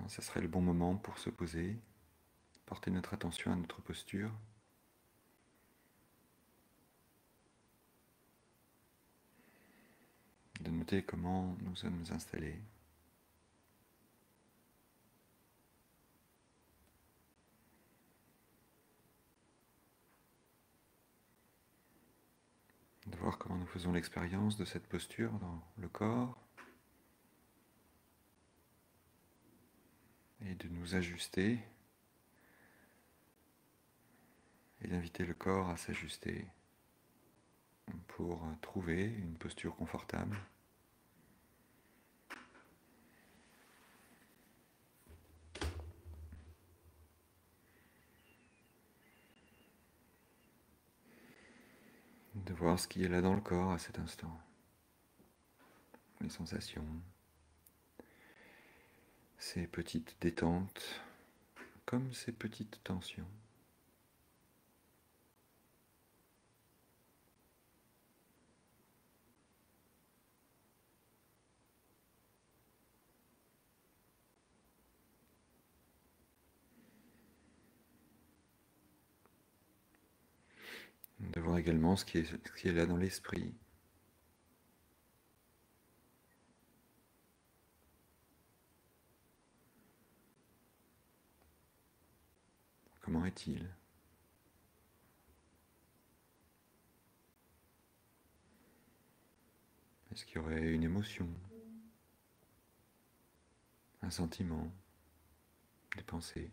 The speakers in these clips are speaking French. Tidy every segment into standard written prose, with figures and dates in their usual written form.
Ce serait le bon moment pour se poser, porter notre attention à notre posture. De noter comment nous sommes installés. De voir comment nous faisons l'expérience de cette posture dans le corps et de nous ajuster et d'inviter le corps à s'ajuster pour trouver une posture confortable. De voir ce qui est là dans le corps à cet instant. Les sensations, ces petites détentes, comme ces petites tensions. De voir également ce qui est là dans l'esprit. Comment est-il ? Est-ce qu'il y aurait une émotion, un sentiment, des pensées ?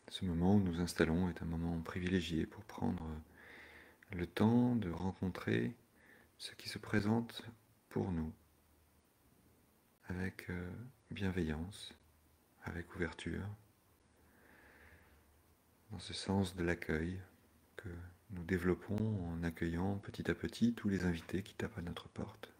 Ce moment où nous installons est un moment privilégié pour prendre le temps de rencontrer ce qui se présente pour nous, avec bienveillance, avec ouverture, dans ce sens de l'accueil que nous développons en accueillant petit à petit tous les invités qui tapent à notre porte.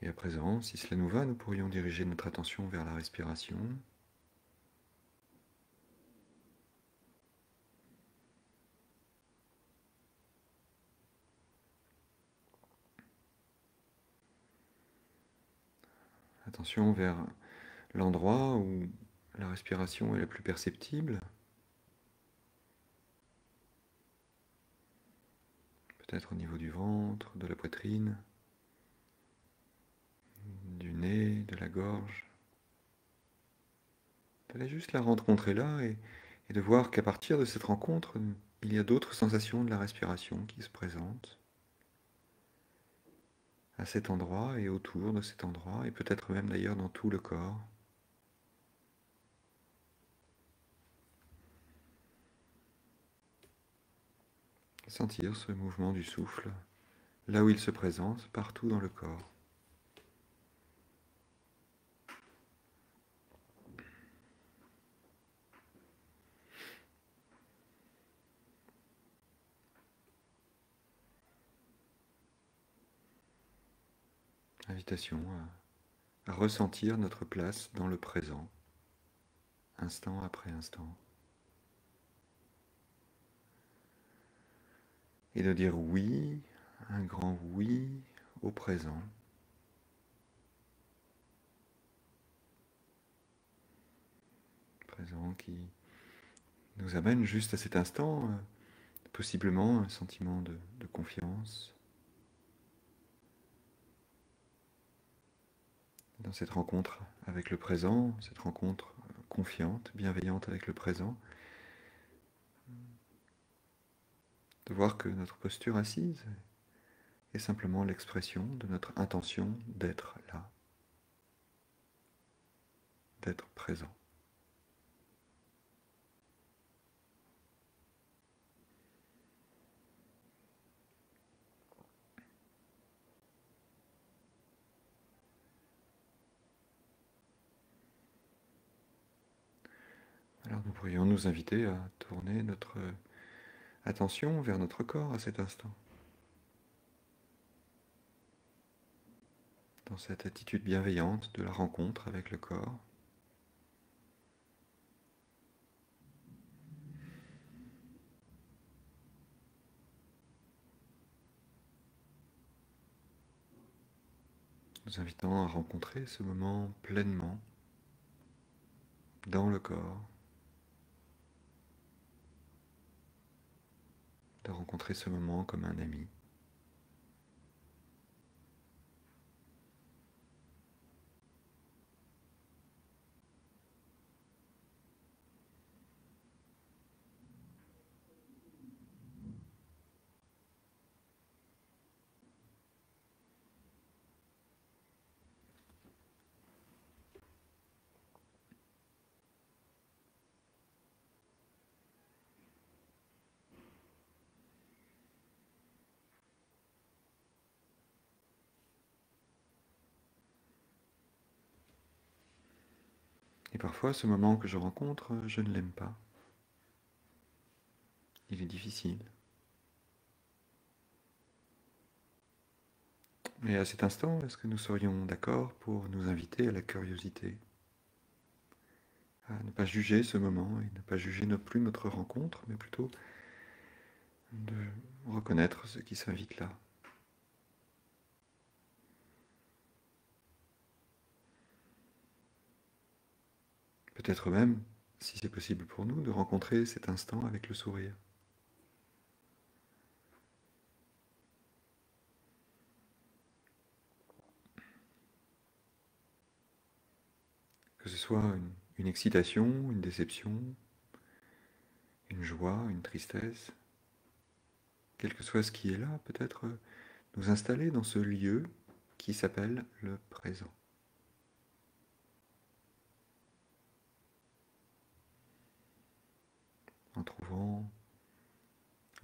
Et à présent, si cela nous va, nous pourrions diriger notre attention vers la respiration. Attention vers l'endroit où la respiration est la plus perceptible. Peut-être au niveau du ventre, de la poitrine, du nez, de la gorge. D'aller juste la rencontrer là et de voir qu'à partir de cette rencontre, il y a d'autres sensations de la respiration qui se présentent à cet endroit et autour de cet endroit, et peut-être même d'ailleurs dans tout le corps. Sentir ce mouvement du souffle, là où il se présente, partout dans le corps. Invitation à ressentir notre place dans le présent, instant après instant. Et de dire oui, un grand oui au présent. Présent qui nous amène juste à cet instant, possiblement un sentiment de confiance. Dans cette rencontre avec le présent, cette rencontre confiante, bienveillante avec le présent, de voir que notre posture assise est simplement l'expression de notre intention d'être là, d'être présent. Alors nous pourrions nous inviter à tourner notre attention vers notre corps à cet instant. Dans cette attitude bienveillante de la rencontre avec le corps. Nous invitons à rencontrer ce moment pleinement dans le corps, de rencontrer ce moment comme un ami. Et parfois, ce moment que je rencontre, je ne l'aime pas. Il est difficile. Mais à cet instant, est-ce que nous serions d'accord pour nous inviter à la curiosité, à ne pas juger ce moment et ne pas juger non plus notre rencontre, mais plutôt de reconnaître ce qui s'invite là. Peut-être même, si c'est possible pour nous, de rencontrer cet instant avec le sourire. Que ce soit une excitation, une déception, une joie, une tristesse, quel que soit ce qui est là, peut-être nous installer dans ce lieu qui s'appelle le présent. En trouvant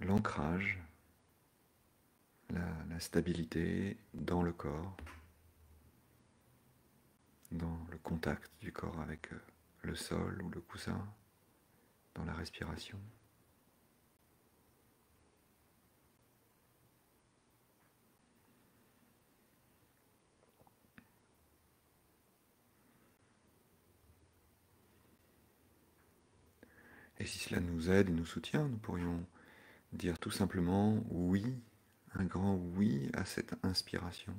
l'ancrage, la stabilité dans le corps, dans le contact du corps avec le sol ou le coussin, dans la respiration. Et si cela nous aide et nous soutient, nous pourrions dire tout simplement oui, un grand oui à cette inspiration.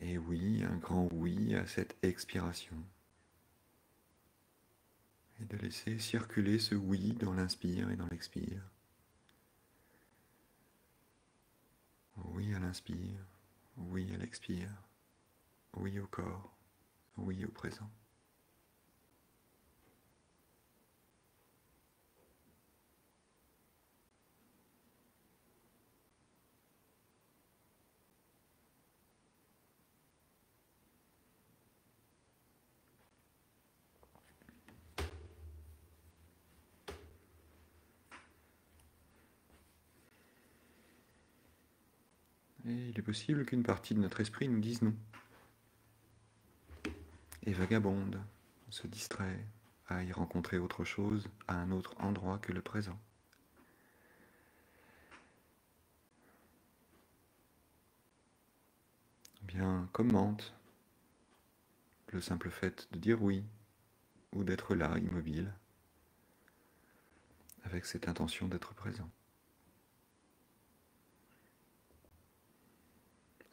Et oui, un grand oui à cette expiration. Et de laisser circuler ce oui dans l'inspire et dans l'expire. Oui à l'inspire, oui à l'expire, oui au corps, oui au présent. Et il est possible qu'une partie de notre esprit nous dise non. Et vagabonde, se distrait, aille rencontrer autre chose à un autre endroit que le présent. Bien, commente le simple fait de dire oui, ou d'être là, immobile, avec cette intention d'être présent.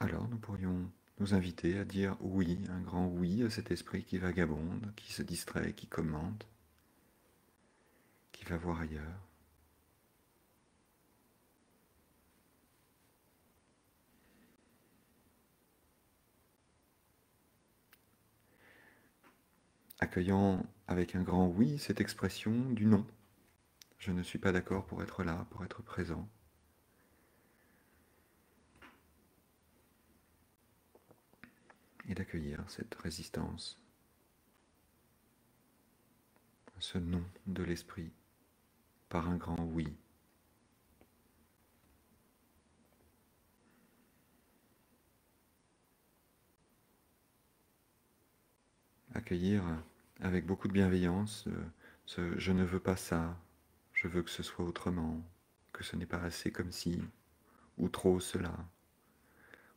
Alors nous pourrions nous inviter à dire oui, un grand oui à cet esprit qui vagabonde, qui se distrait, qui commente, qui va voir ailleurs. Accueillant avec un grand oui cette expression du non. Je ne suis pas d'accord pour être là, pour être présent. Et d'accueillir cette résistance, ce non de l'esprit, par un grand oui. Accueillir avec beaucoup de bienveillance Je ne veux pas ça, je veux que ce soit autrement, que ce n'est pas assez comme si, ou trop cela,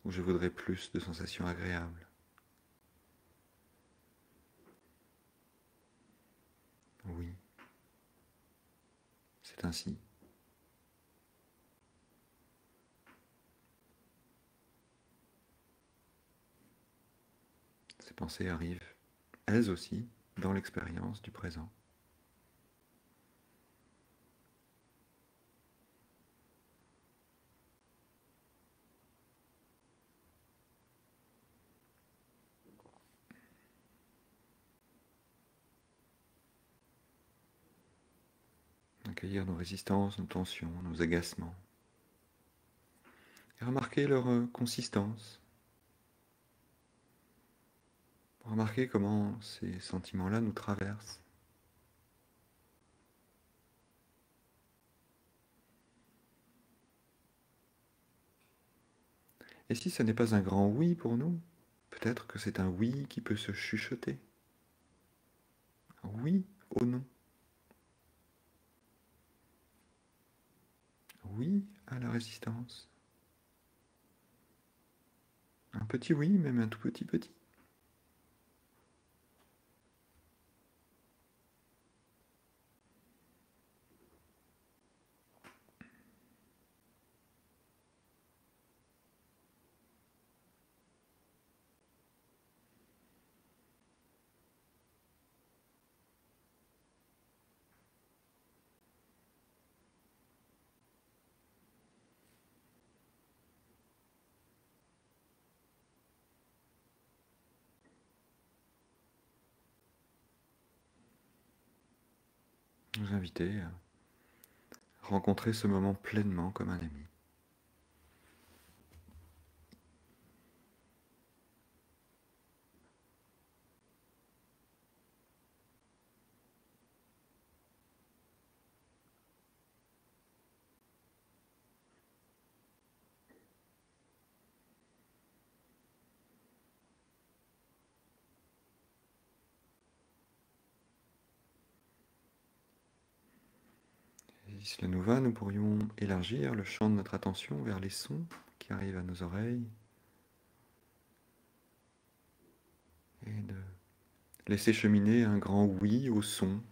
ou je voudrais plus de sensations agréables. Oui, c'est ainsi. Ces pensées arrivent, elles aussi, dans l'expérience du présent. Accueillir nos résistances, nos tensions, nos agacements. Et remarquer leur consistance. Remarquer comment ces sentiments-là nous traversent. Et si ce n'est pas un grand oui pour nous, peut-être que c'est un oui qui peut se chuchoter. Un oui au non. Oui à la résistance. Un petit oui, même un tout petit petit. Nous inviter à rencontrer ce moment pleinement comme un ami. Et si cela nous va, nous pourrions élargir le champ de notre attention vers les sons qui arrivent à nos oreilles et de laisser cheminer un grand oui au son,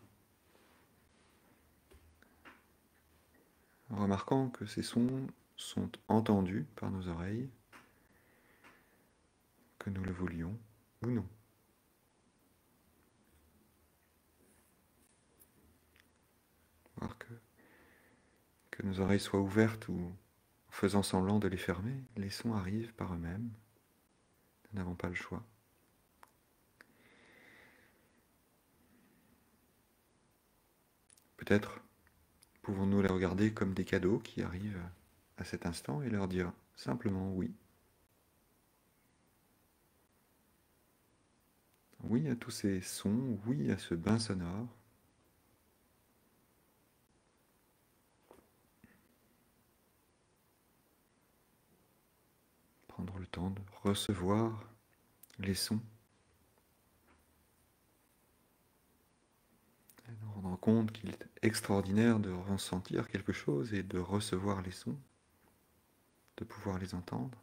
en remarquant que ces sons sont entendus par nos oreilles, que nous le voulions ou non. Voir que nos oreilles soient ouvertes ou en faisant semblant de les fermer, les sons arrivent par eux-mêmes. Nous n'avons pas le choix. Peut-être pouvons-nous les regarder comme des cadeaux qui arrivent à cet instant et leur dire simplement oui. Oui à tous ces sons, oui à ce bain sonore. Prendre le temps de recevoir les sons et nous rendre compte qu'il est extraordinaire de ressentir quelque chose et de recevoir les sons, de pouvoir les entendre.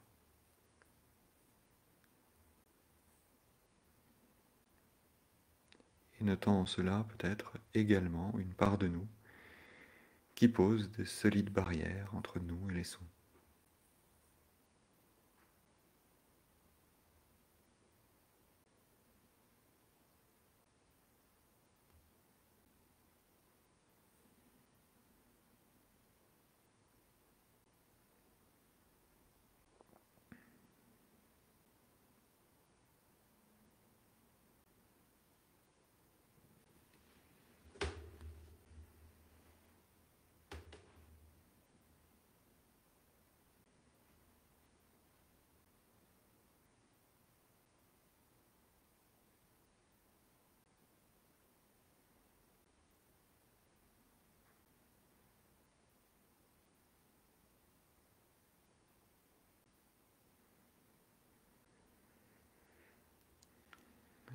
Et notant en cela peut-être également une part de nous qui pose de solides barrières entre nous et les sons.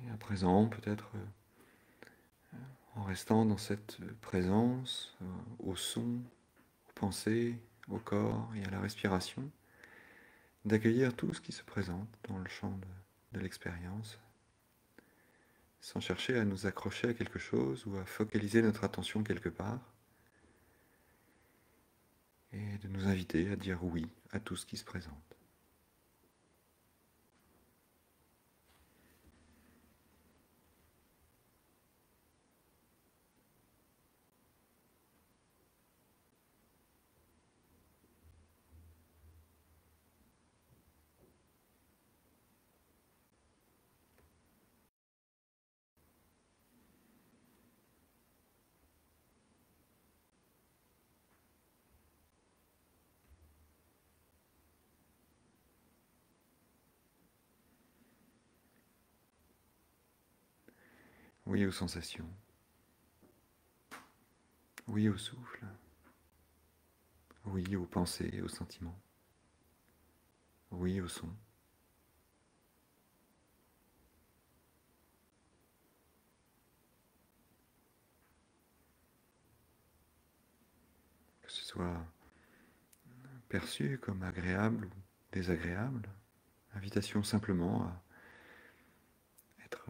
Et à présent, peut-être en restant dans cette présence au son, aux pensées, au corps et à la respiration, d'accueillir tout ce qui se présente dans le champ de l'expérience, sans chercher à nous accrocher à quelque chose ou à focaliser notre attention quelque part, et de nous inviter à dire oui à tout ce qui se présente. Oui aux sensations, oui au souffle, oui aux pensées, aux sentiments, oui au son. Que ce soit perçu comme agréable ou désagréable, invitation simplement à être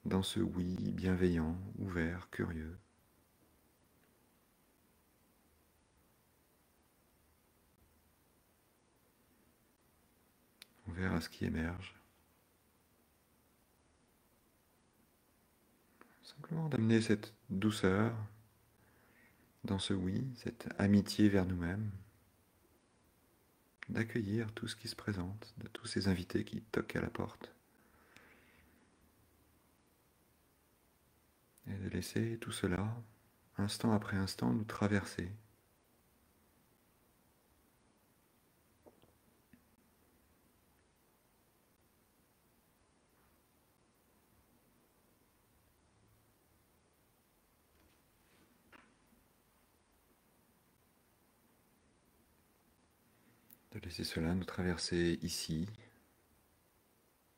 dans ce oui bienveillant, ouvert, curieux. Ouvert à ce qui émerge. Simplement d'amener cette douceur dans ce oui, cette amitié vers nous-mêmes, d'accueillir tout ce qui se présente, de tous ces invités qui toquent à la porte, et de laisser tout cela, instant après instant, nous traverser. De laisser cela nous traverser ici,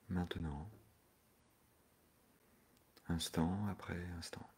maintenant, instant après instant.